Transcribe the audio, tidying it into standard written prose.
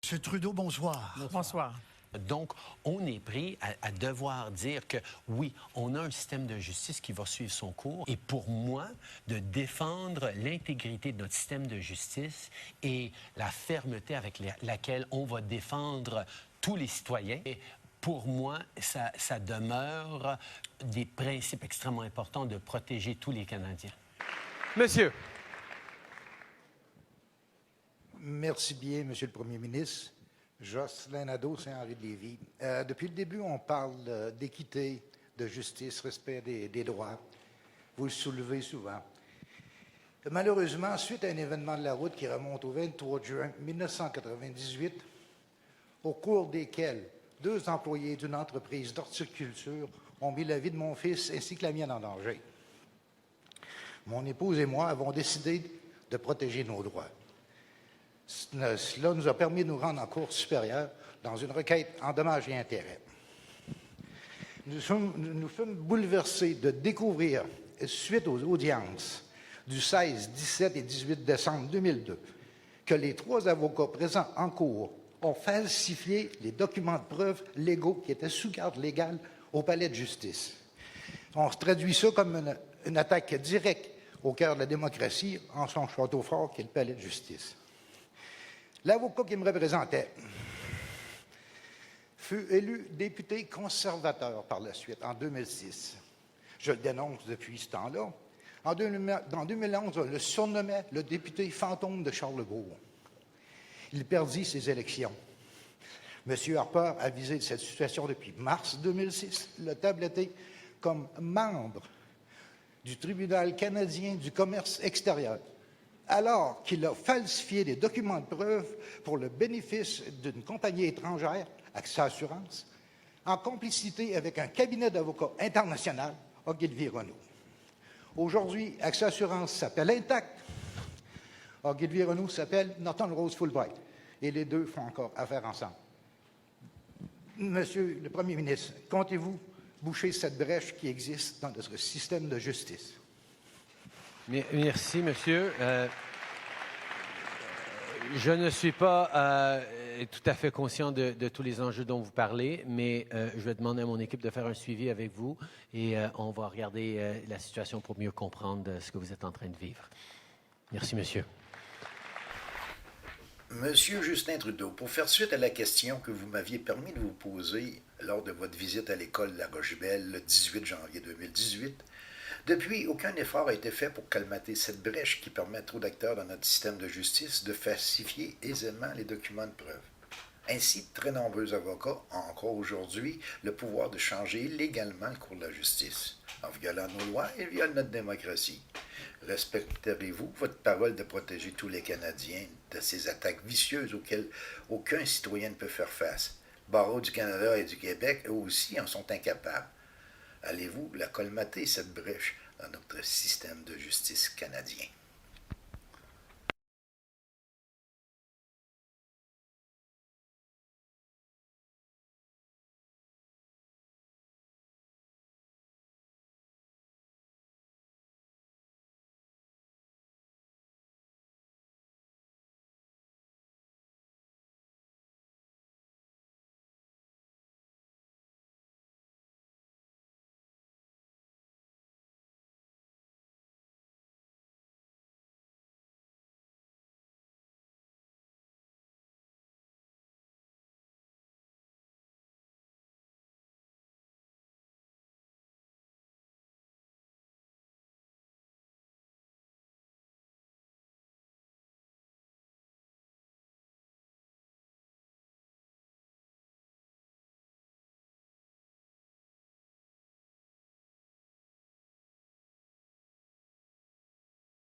Monsieur Trudeau, bonsoir. Bonsoir. Donc, on est pris à devoir dire que oui, on a un système de justice qui va suivre son cours. Et pour moi, de défendre l'intégrité de notre système de justice et la fermeté avec laquelle on va défendre tous les citoyens, et pour moi, ça demeure des principes extrêmement importants de protéger tous les Canadiens. Monsieur. Merci bien, Monsieur le Premier ministre. Jocelyn Nadeau, Saint-Henri-de-Lévis. Depuis le début, on parle d'équité, de justice, respect des droits. Vous le soulevez souvent. Malheureusement, suite à un événement de la route qui remonte au 23 juin 1998, au cours desquels 2 employés d'une entreprise d'horticulture ont mis la vie de mon fils ainsi que la mienne en danger. Mon épouse et moi avons décidé de protéger nos droits. Cela nous a permis de nous rendre en Cour supérieure dans une requête en dommages et intérêts. Nous fûmes bouleversés de découvrir, suite aux audiences du 16, 17 et 18 décembre 2002, que les 3 avocats présents en cour ont falsifié les documents de preuve légaux qui étaient sous garde légale au palais de justice. On se traduit ça comme une attaque directe au cœur de la démocratie en son château fort qui est le palais de justice. L'avocat qui me représentait fut élu député conservateur par la suite, en 2006. Je le dénonce depuis ce temps-là. En 2011, on le surnommait le député fantôme de Charlebourg. Il perdit ses élections. M. Harper a visé cette situation depuis mars 2006, le tabletté comme membre du tribunal canadien du commerce extérieur, alors qu'il a falsifié des documents de preuve pour le bénéfice d'une compagnie étrangère, Accès Assurance, en complicité avec un cabinet d'avocats international, Ogilvy Renault. Aujourd'hui, Accès Assurance s'appelle Intact, Ogilvy Renault s'appelle Norton Rose Fulbright, et les 2 font encore affaire ensemble. Monsieur le Premier ministre, comptez-vous boucher cette brèche qui existe dans notre système de justice? Merci, monsieur. Je ne suis pas tout à fait conscient de tous les enjeux dont vous parlez, mais je vais demander à mon équipe de faire un suivi avec vous et on va regarder la situation pour mieux comprendre ce que vous êtes en train de vivre. Merci, monsieur. Monsieur Justin Trudeau, pour faire suite à la question que vous m'aviez permis de vous poser lors de votre visite à l'école de la Rochebelle le 18 janvier 2018, depuis, aucun effort a été fait pour colmater cette brèche qui permet à trop d'acteurs dans notre système de justice de falsifier aisément les documents de preuve. Ainsi, de très nombreux avocats ont encore aujourd'hui le pouvoir de changer légalement le cours de la justice. En violant nos lois, ils violent notre démocratie. Respecterez-vous votre parole de protéger tous les Canadiens de ces attaques vicieuses auxquelles aucun citoyen ne peut faire face? Barreau du Canada et du Québec, eux aussi, en sont incapables. Allez-vous la colmater, cette brèche, dans notre système de justice canadien?